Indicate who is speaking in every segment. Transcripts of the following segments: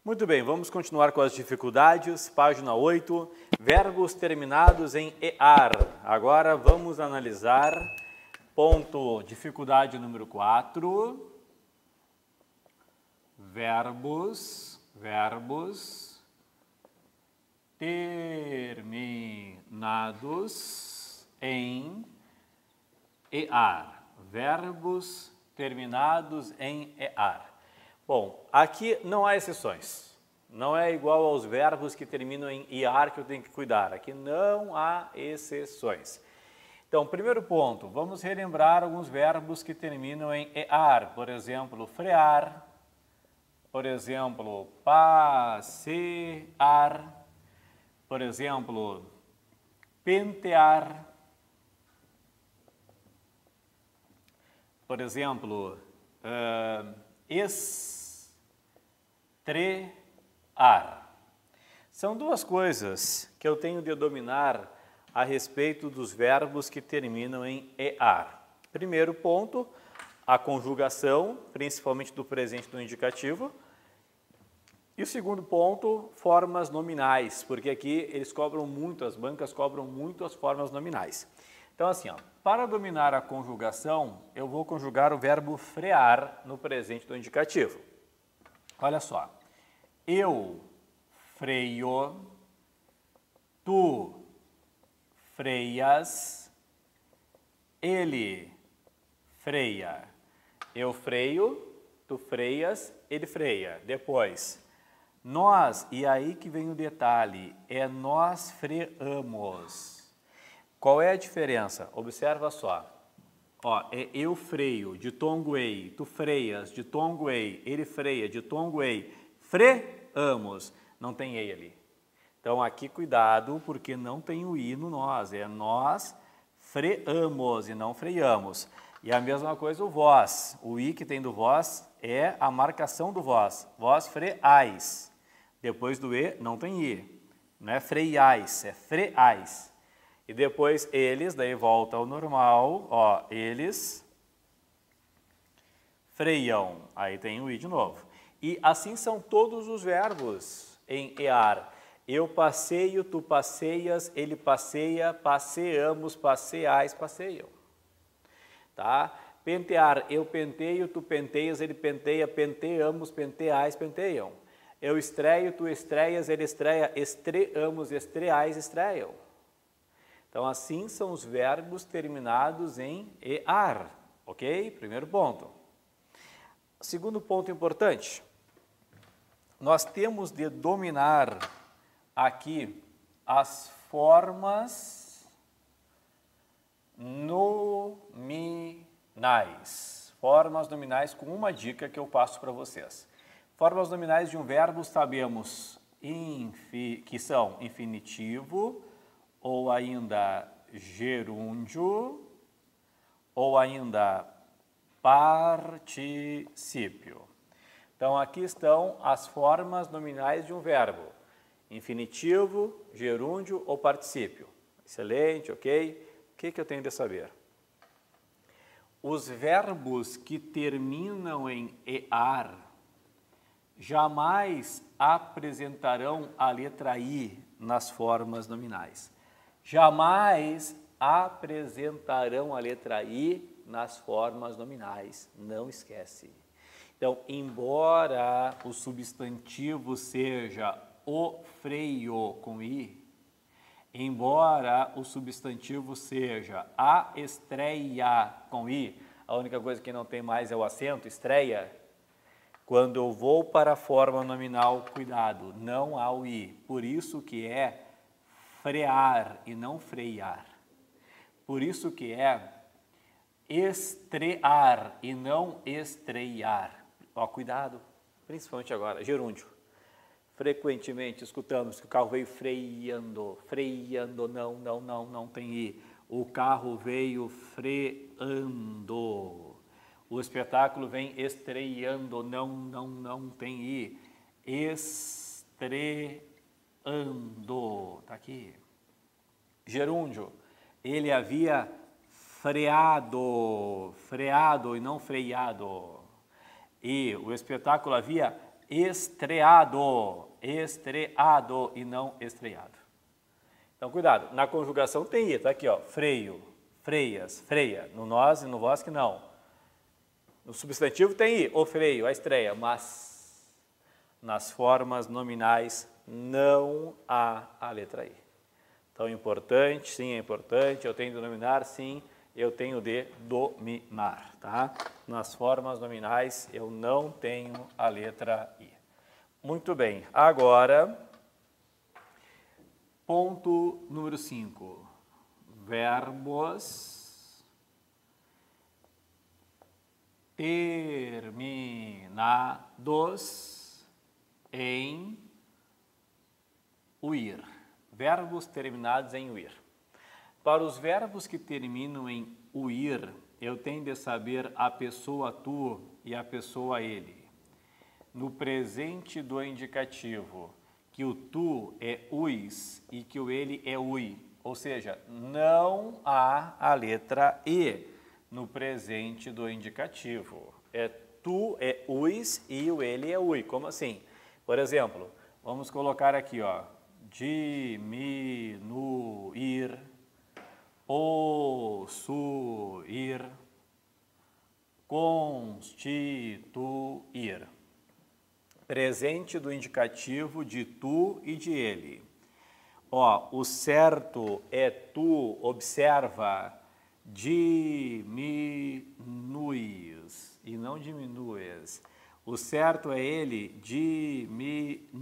Speaker 1: Muito bem, vamos continuar com as dificuldades. Página 8, verbos terminados em EAR. Agora vamos analisar dificuldade número 4. Verbos terminados em EAR. Verbos terminados em EAR. Bom, aqui não há exceções. Não é igual aos verbos que terminam em IAR que eu tenho que cuidar. Aqui não há exceções. Então, primeiro ponto, vamos relembrar alguns verbos que terminam em EAR. Por exemplo, frear. Por exemplo, passear. Por exemplo, pentear. Por exemplo, estrear. São duas coisas que eu tenho de dominar a respeito dos verbos que terminam em EAR. Primeiro ponto, a conjugação, principalmente do presente do indicativo. E o segundo ponto, formas nominais, porque aqui eles cobram muito, as bancas cobram muito as formas nominais. Então assim, para dominar a conjugação, eu vou conjugar o verbo frear no presente do indicativo. Olha só, eu freio, tu freias, ele freia. Eu freio, tu freias, ele freia. Depois, nós, e aí que vem o detalhe, é nós freamos. Qual é a diferença? Observa só. Ó, é eu freio, de tonguei, tu freias, de tonguei, ele freia, de tonguei, freamos. Não tem ei ali. Então aqui cuidado, porque não tem o i no nós, é nós freamos e não freiamos. E a mesma coisa o vós, o i que tem do vós é a marcação do vós, vós freais. Depois do e não tem i, não é freiais, é freais. E depois eles, daí volta ao normal, ó, eles freiam, aí tem o i de novo. E assim são todos os verbos em EAR. Eu passeio, tu passeias, ele passeia, passeamos, passeais, passeiam. Tá? Pentear, eu penteio, tu penteias, ele penteia, penteamos, penteais, penteiam. Eu estreio, tu estreias, ele estreia, estreamos, estreais, estreiam. Então, assim são os verbos terminados em EAR, ok? Primeiro ponto. Segundo ponto importante, nós temos de dominar aqui as formas nominais. Formas nominais com uma dica que eu passo para vocês. Formas nominais de um verbo sabemos que são infinitivo, ou ainda gerúndio, ou ainda particípio. Então, aqui estão as formas nominais de um verbo. Infinitivo, gerúndio ou particípio. Excelente, ok? O que eu tenho de saber? Os verbos que terminam em EAR jamais apresentarão a letra I nas formas nominais. Jamais apresentarão a letra I nas formas nominais, não esquece. Então, embora o substantivo seja o freio com I, embora o substantivo seja a estreia com I, a única coisa que não tem mais é o acento, estreia, quando eu vou para a forma nominal, cuidado, não há o I, por isso que é frear e não freiar. Por isso que é estrear e não estreiar. Ó, cuidado, principalmente agora, gerúndio. Frequentemente escutamos que o carro veio freando, não tem i. O carro veio freando. O espetáculo vem estreando, não tem i. Estreando. Está aqui. Gerúndio. Ele havia freado e não freado. E o espetáculo havia estreado, estreado e não estreado. Então, cuidado, na conjugação tem I, tá aqui, ó, freio, freias, freia, no nós e no vós que não. No substantivo tem I, o freio, a estreia, mas nas formas nominais não há a letra I. Então, importante, sim, é importante, eu tenho de dominar, sim, eu tenho de dominar, tá? Nas formas nominais eu não tenho a letra I. Muito bem, agora, ponto número 5. Verbos terminados em uir. Verbos terminados em uir. Para os verbos que terminam em uir, eu tenho de saber a pessoa tu e a pessoa ele. No presente do indicativo, que o tu é uis e que o ele é ui. Ou seja, não há a letra E no presente do indicativo. É tu é uis e o ele é ui. Como assim? Por exemplo, vamos colocar aqui, ó, diminuir, possuir, constituir. Presente do indicativo de tu e de ele. Ó, o certo é tu, observa, diminuis e não diminues. O certo é ele, diminui.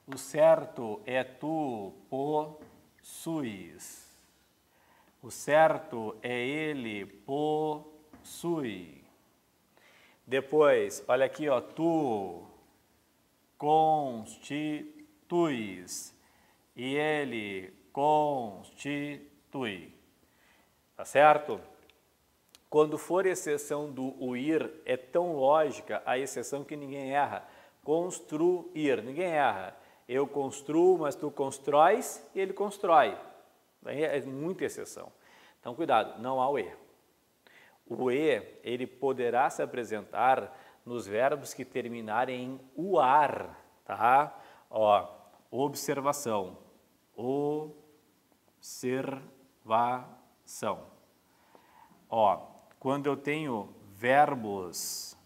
Speaker 1: O certo é tu, possuis. O certo é ele, possui. Depois, olha aqui, ó, tu constituis e ele constitui. Tá certo? Quando for exceção do uir, é tão lógica a exceção que ninguém erra. Construir, ninguém erra. Eu construo, mas tu constróis e ele constrói. É muita exceção. Então, cuidado, não há o E. O E, ele poderá se apresentar nos verbos que terminarem em uar, tá? Ó, observação, observação. Ó, quando eu tenho verbos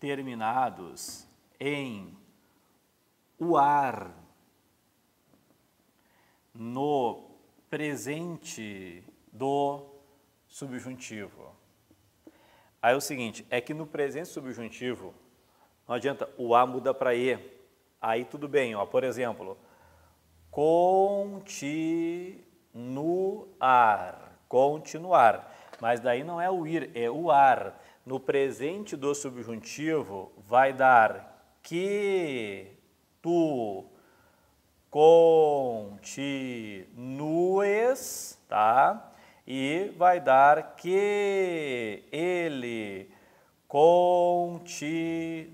Speaker 1: terminados em uar no presente do subjuntivo. Aí é o seguinte, é que no presente subjuntivo, não adianta, o A muda para E. Aí tudo bem, ó, por exemplo, continuar. Mas daí não é o ir, é o ar. No presente do subjuntivo vai dar que tu continues, tá? E vai dar que ele continue.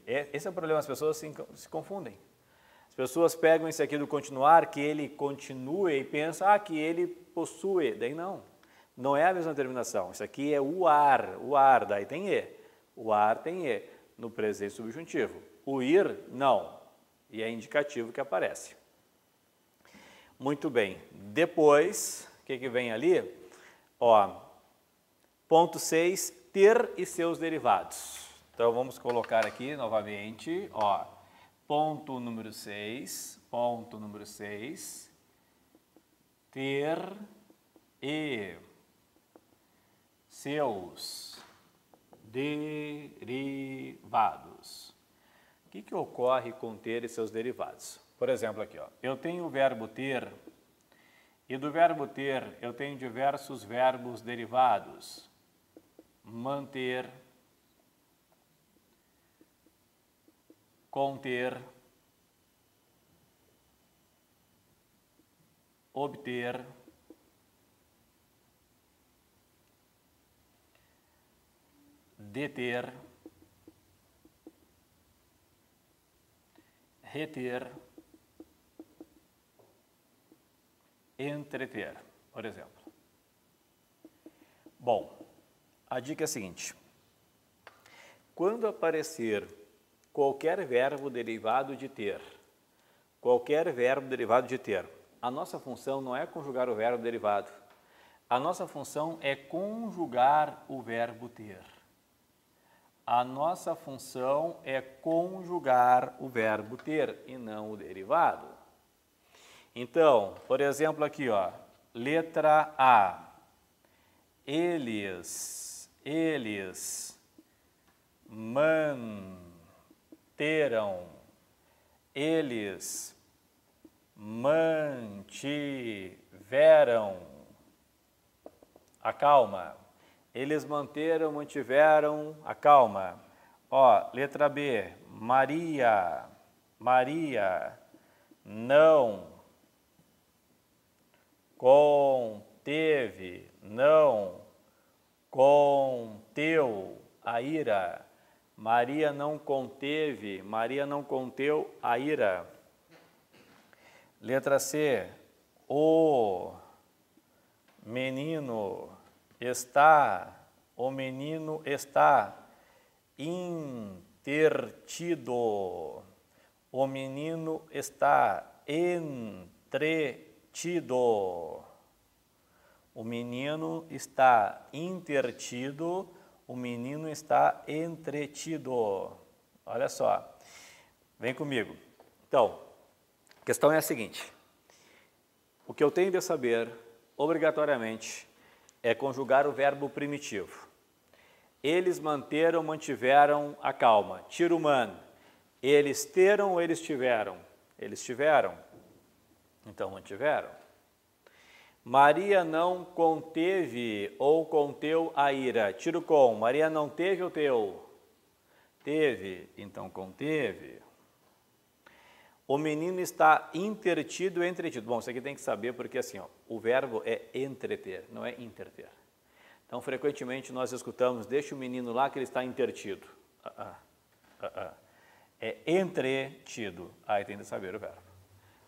Speaker 1: Esse é o problema, as pessoas se confundem. As pessoas pegam esse aqui do continuar, que ele continue, e pensam, que ele possui. Daí não é a mesma terminação. Isso aqui é o ar, daí tem E. O ar tem E no presente subjuntivo. O ir, não. E é indicativo que aparece. Muito bem. Depois, o que vem ali? Ó, ponto 6, ter e seus derivados. Então, vamos colocar aqui novamente, ó, ponto número 6, ter e seus derivados. O que ocorre com ter e seus derivados? Por exemplo, aqui, ó, eu tenho o verbo ter, e do verbo ter eu tenho diversos verbos derivados. Manter, conter, obter, deter, reter, entreter, por exemplo. Bom, a dica é a seguinte: quando aparecer qualquer verbo derivado de ter, a nossa função não é conjugar o verbo derivado. A nossa função é conjugar o verbo ter. A nossa função é conjugar o verbo ter e não o derivado. Então, por exemplo aqui, ó, letra A. Eles manteram, eles mantiveram. Acalma. Eles mantiveram a calma. Ó, letra B. Maria não conteve, não conteu a ira. Maria não conteve, Maria não conteu a ira. Letra C. O menino está intertido. O menino está entretido. O menino está intertido. O menino está entretido. Olha só. Vem comigo. Então, a questão é a seguinte. O que eu tenho de saber, obrigatoriamente, é conjugar o verbo primitivo. Eles mantiveram a calma. Tira o man. Eles teram ou eles tiveram? Eles tiveram. Então, mantiveram. Maria não conteve ou conteu a ira. Tira o com. Maria não teve ou teu? Teve. Então, conteve. O menino está intertido ou entretido. Bom, isso aqui tem que saber porque assim, ó, o verbo é entreter, não é interter. Então, frequentemente nós escutamos, deixa o menino lá que ele está intertido. É entretido. Aí tem que saber o verbo.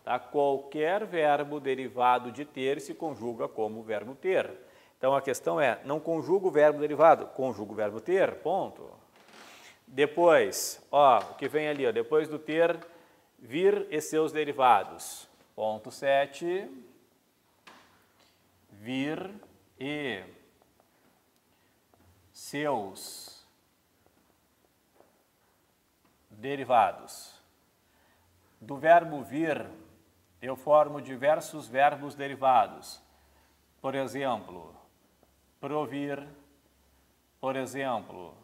Speaker 1: Tá? Qualquer verbo derivado de ter se conjuga como verbo ter. Então, a questão é, não conjuga o verbo derivado, conjuga o verbo ter, ponto. Depois, ó, o que vem ali, ó, depois do ter, vir e seus derivados. Ponto 7. Vir e seus derivados. Do verbo vir, eu formo diversos verbos derivados. Por exemplo, provir. Por exemplo,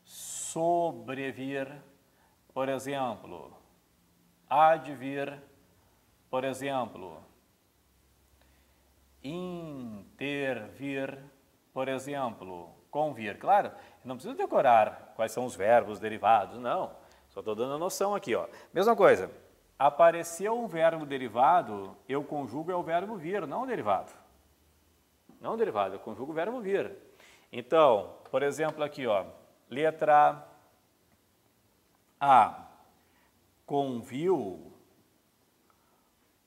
Speaker 1: sobrevir. Por exemplo, advir. Por exemplo, intervir. Por exemplo, convir. Claro, não preciso decorar quais são os verbos derivados, não. Só estou dando a noção aqui, ó. Mesma coisa, apareceu um verbo derivado, eu conjugo é o verbo vir, não o derivado. Não o derivado, eu conjugo o verbo vir. Então, por exemplo aqui, ó, letra A, conviu,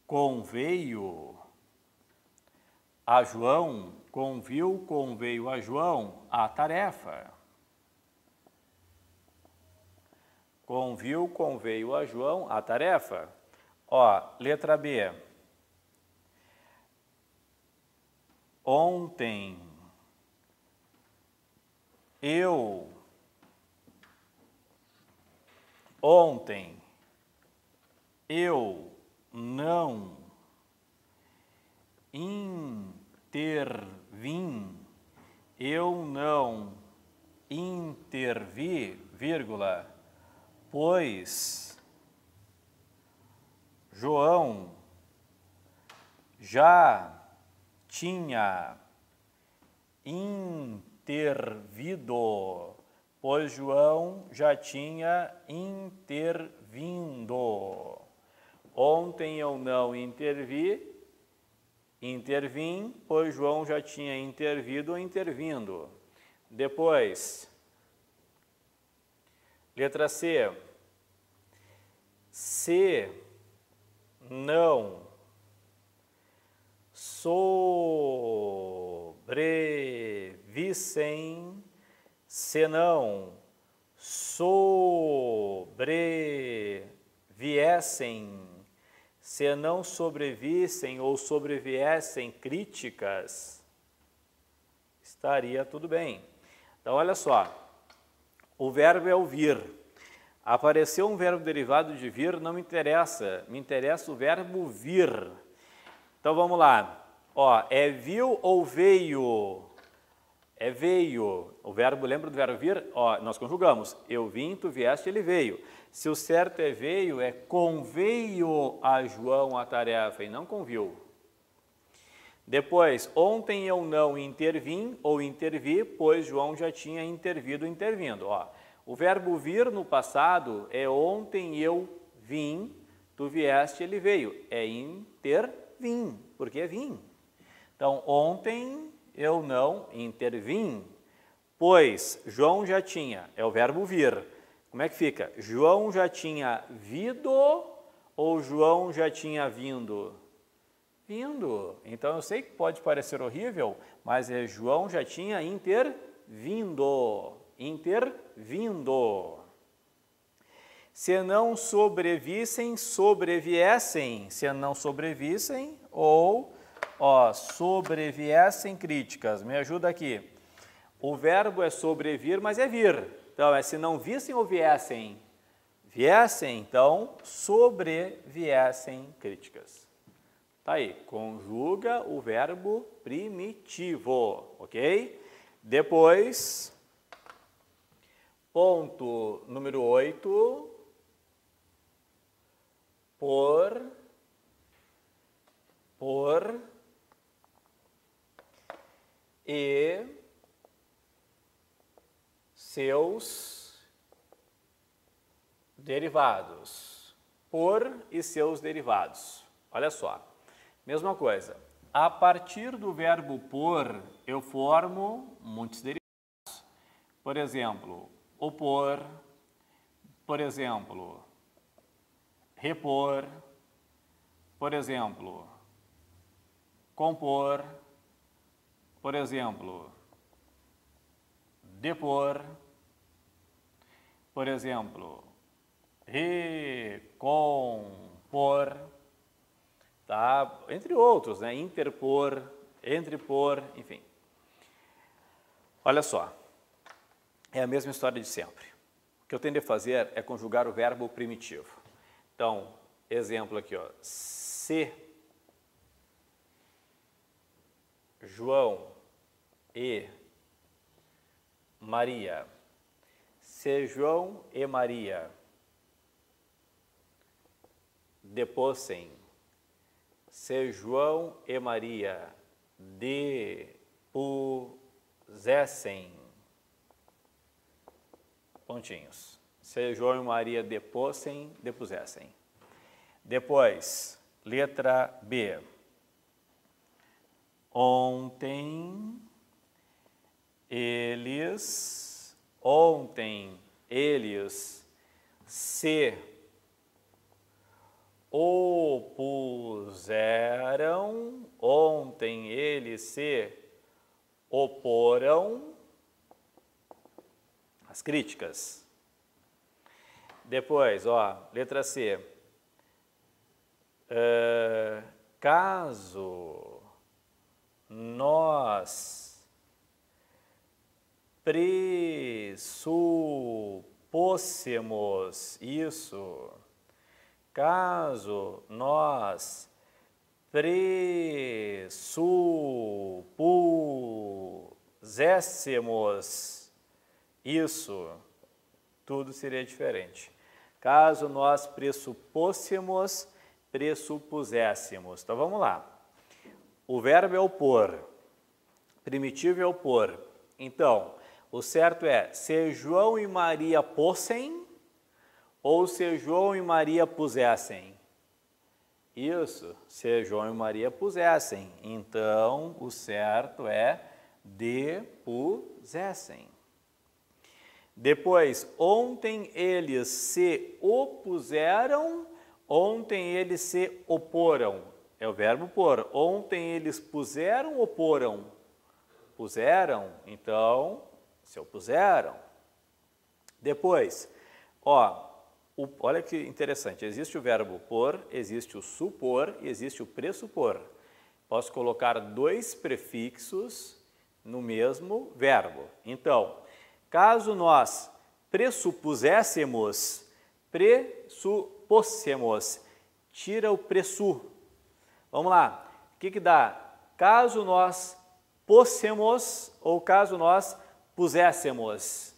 Speaker 1: conveio a João, conviu, conveio a João a tarefa. Conviu, conveio a João a tarefa. Ó, letra B. Ontem eu não intervim, eu não intervi, vírgula, pois João já tinha intervido, pois João já tinha intervindo. Ontem eu não intervim, pois João já tinha intervido ou intervindo. Depois, letra C. se não sobrevissem, se não sobreviessem, se não sobrevissem ou sobreviessem críticas, estaria tudo bem. Então, olha só, o verbo é o vir. Apareceu um verbo derivado de vir, não me interessa o verbo vir. Então, vamos lá. Ó, é viu ou veio? É veio. O verbo, lembra do verbo vir? Ó, nós conjugamos. Eu vim, tu vieste, ele veio. Se o certo é veio, é conveio a João a tarefa e não conviu. Depois, ontem eu não intervim ou intervi, pois João já tinha intervido intervindo. Ó, o verbo vir no passado é ontem eu vim, tu vieste, ele veio. É intervim, porque é vim. Então, ontem eu não intervim, pois João já tinha, é o verbo vir. Como é que fica? João já tinha vindo ou João já tinha vindo? Vindo. Então, eu sei que pode parecer horrível, mas João já tinha intervindo. Intervindo. Se não sobrevissem, sobreviessem. Se não sobrevissem ou sobreviessem críticas. Me ajuda aqui. O verbo é sobrevir, mas é vir. Então, é se não vissem ou viessem. Viessem, então, sobreviessem críticas. Tá aí, conjuga o verbo primitivo, ok? Depois, ponto número 8, por e seus derivados. Por e seus derivados. Olha só. Mesma coisa, a partir do verbo por, eu formo muitos derivados. Por exemplo, opor, por exemplo, repor, por exemplo, compor, por exemplo, depor, por exemplo, recompor, tá? Entre outros, né? Interpor, entrepor, enfim. Olha só, é a mesma história de sempre. O que eu tendo a fazer é conjugar o verbo primitivo. Então, exemplo aqui, ó. Se João e Maria, se João e Maria depossem, se João e Maria depusessem, pontinhos. Se João e Maria depossem, depusessem. Depois, letra B. Ontem eles se opuseram, ontem eles se oporam às críticas. Depois, ó, letra C. Caso nós pressupôssemos isso, caso nós pressupuséssemos isso, tudo seria diferente. Caso nós pressupuséssemos. Então, vamos lá. O verbo é opor, primitivo é opor. Então, o certo é, se João e Maria possem ou se João e Maria pusessem. Isso, se João e Maria pusessem. Então, o certo é depusessem. Depois, ontem eles se opuseram, ontem eles se oporam. É o verbo pôr. Ontem eles puseram ou poram? Puseram, então se opuseram. Depois, olha que interessante, existe o verbo pôr, existe o supor e existe o pressupor. Posso colocar dois prefixos no mesmo verbo. Então, caso nós pressupôssemos, tira o pressu. Vamos lá, o que dá? Caso nós pôssemos ou caso nós puséssemos.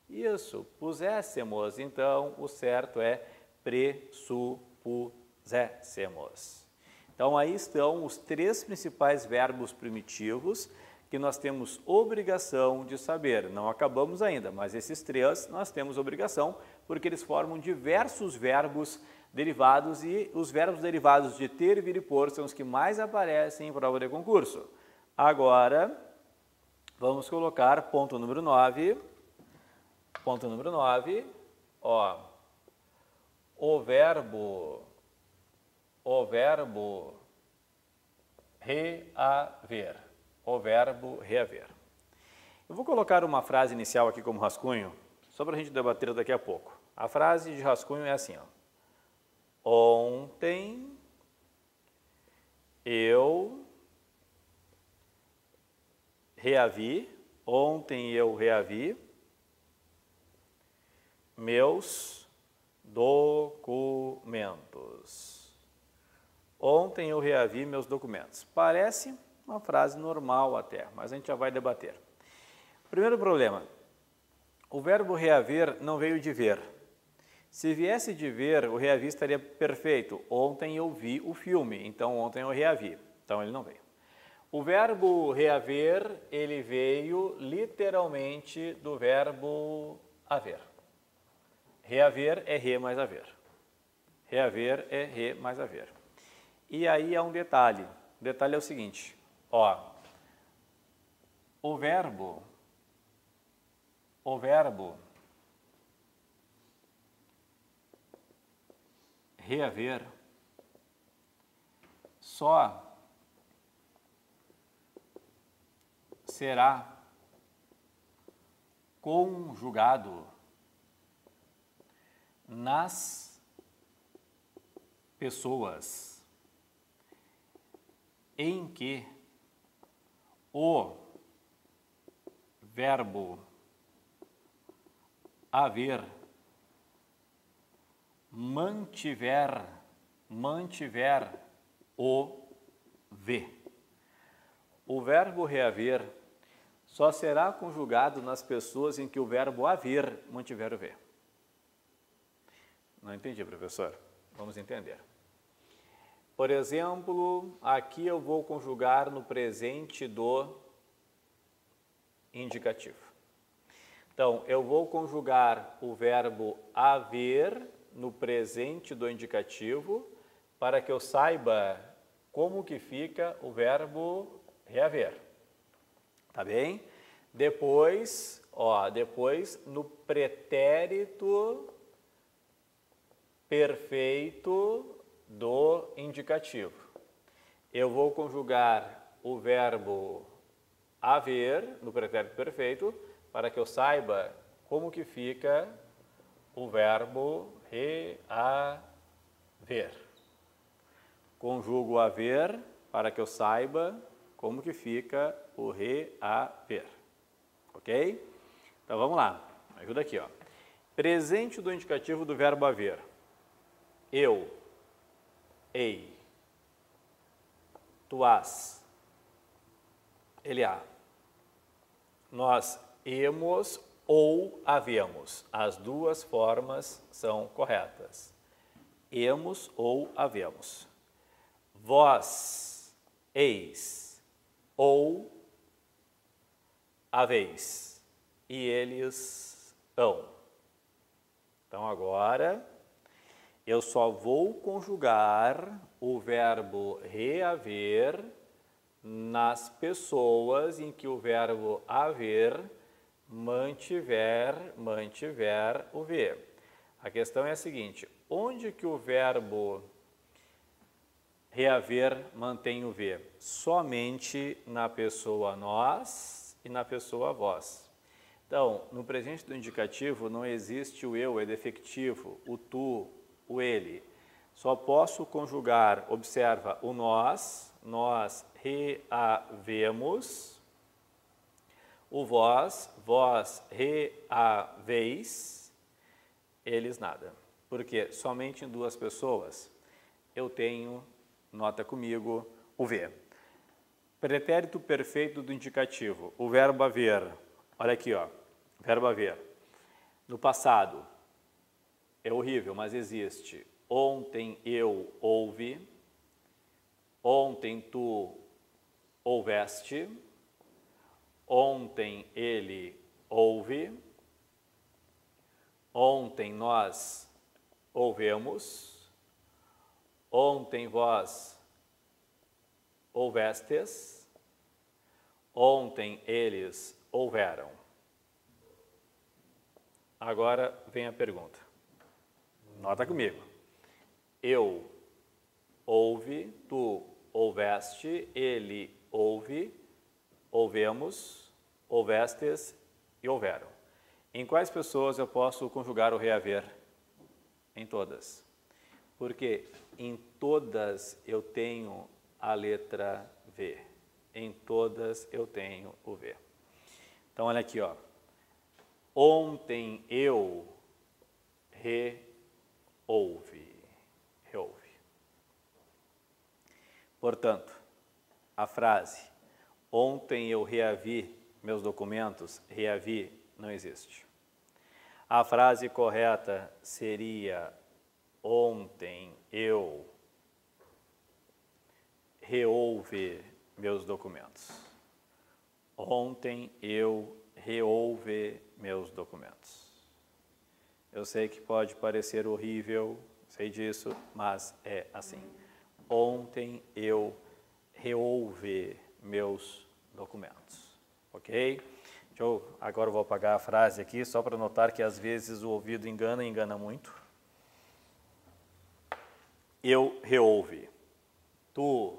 Speaker 1: Isso, puséssemos. Então, o certo é pressupuséssemos. Então, aí estão os três principais verbos primitivos que nós temos obrigação de saber. Não acabamos ainda, mas esses três nós temos obrigação, porque eles formam diversos verbos derivados e os verbos derivados de ter, vir e pôr são os que mais aparecem em prova de concurso. Agora, vamos colocar ponto número 9. Ponto número 9, o verbo reaver. O verbo reaver. Eu vou colocar uma frase inicial aqui como rascunho, só para a gente debater daqui a pouco. A frase de rascunho é assim, Ontem eu reavi meus documentos. Ontem eu reavi meus documentos. Parece uma frase normal até, mas a gente já vai debater. Primeiro problema, o verbo reaver não veio de ver. Se viesse de ver, o reavi estaria perfeito. Ontem eu vi o filme, então ontem eu reavi. Então ele não veio. O verbo reaver, ele veio literalmente do verbo haver. Reaver é re mais haver. Reaver é re mais haver. E aí há um detalhe. O detalhe é o seguinte, o verbo reaver só será conjugado nas pessoas em que o verbo haver mantiver o V. O verbo reaver só será conjugado nas pessoas em que o verbo haver mantiver o V. Não entendi, professor. Vamos entender. Por exemplo, aqui eu vou conjugar no presente do indicativo. Então, eu vou conjugar o verbo haver no presente do indicativo para que eu saiba como que fica o verbo reaver. Tá bem? Depois no pretérito perfeito do indicativo. Eu vou conjugar o verbo haver no pretérito perfeito para que eu saiba como que fica o verbo reaver. Conjugo haver para que eu saiba como que fica o reaver. Ok? Então vamos lá. Ajuda aqui, Presente do indicativo do verbo haver. Eu, ei, tu has, ele há. Nós hemos ou havemos. As duas formas são corretas. Hemos ou havemos. Vós, eis, ou haveis. E eles hão. Então agora eu só vou conjugar o verbo reaver nas pessoas em que o verbo haver mantiver o V. A questão é a seguinte, onde que o verbo reaver mantém o V? Somente na pessoa nós e na pessoa vós. Então, no presente do indicativo não existe o eu, é defectivo, o tu, o ele. Só posso conjugar, observa, o nós reavemos, o vós reaveis, eles nada. Porque somente em duas pessoas eu tenho, nota comigo, o V. Pretérito perfeito do indicativo, o verbo haver. Olha aqui, ó, verbo haver. No passado, é horrível, mas existe. Ontem eu houve, ontem tu houveste, ontem ele houve, ontem nós houvemos, ontem vós houvestes, ontem eles houveram. Agora vem a pergunta. Nota comigo. Eu houve, tu houveste, ele houve, houvemos, houvestes e houveram. Em quais pessoas eu posso conjugar o reaver? Em todas. Porque em todas eu tenho a letra V. Em todas eu tenho o V. Então, olha aqui, ó. Ontem eu reouve. Portanto, a frase ontem eu reavi meus documentos, reavi não existe. A frase correta seria ontem eu reouve meus documentos. Ontem eu reouve meus documentos. Eu sei que pode parecer horrível, sei disso, mas é assim. Ontem eu reouve meus documentos, ok? Agora eu vou apagar a frase aqui, só para notar que às vezes o ouvido engana e engana muito. Eu reouve. Tu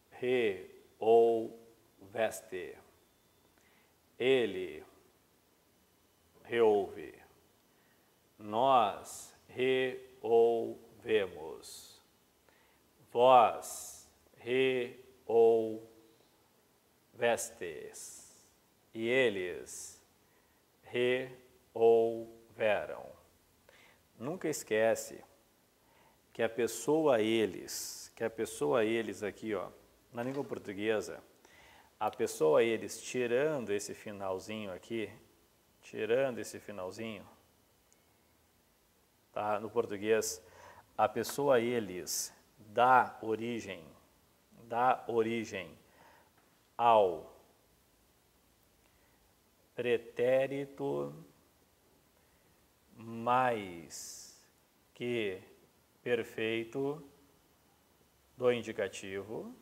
Speaker 1: reouveste. Ele reouve. Nós reouvemos. Vós reouvestes, e eles reouveram. Nunca esquece que a pessoa eles aqui, ó, na língua portuguesa, a pessoa eles, tirando esse finalzinho aqui, tá? No português, a pessoa eles dá origem ao pretérito mais que perfeito do indicativo,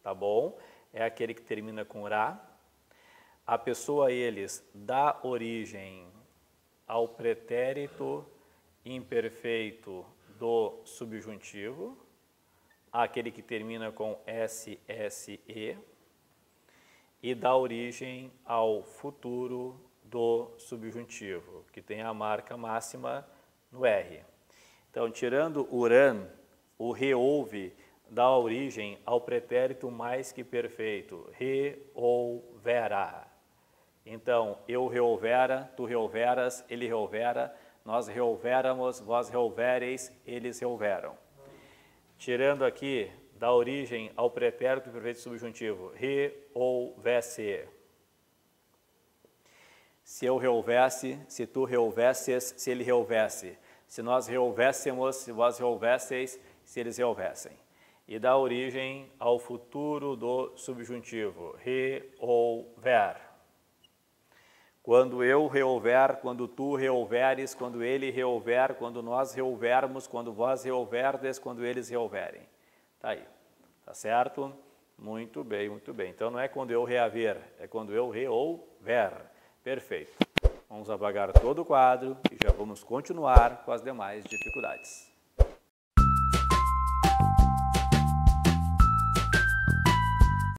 Speaker 1: tá bom? É aquele que termina com ra. A pessoa eles dá origem ao pretérito imperfeito do subjuntivo, aquele que termina com SSE, e dá origem ao futuro do subjuntivo, que tem a marca máxima no R. Então, tirando o ran, o reouve dá origem ao pretérito mais que perfeito, reouvera. Então, eu reouvera, tu reouveras, ele reouvera, nós reouveramos, vós reouvereis, eles reouveram. Tirando aqui, dá origem ao pretérito perfeito subjuntivo, reouvesse. Se eu reouvesse, se tu reouvesses, se ele reouvesse. Se nós reouvéssemos, se vós reouvesseis, se eles reouvessem. E dá origem ao futuro do subjuntivo, reouver. Quando eu reouver, quando tu reouveres, quando ele reouver, quando nós reouvermos, quando vós reouverdes, quando eles reouverem. Tá aí, tá certo? Muito bem, muito bem. Então não é quando eu reaver, é quando eu reouver. Perfeito. Vamos apagar todo o quadro e já vamos continuar com as demais dificuldades.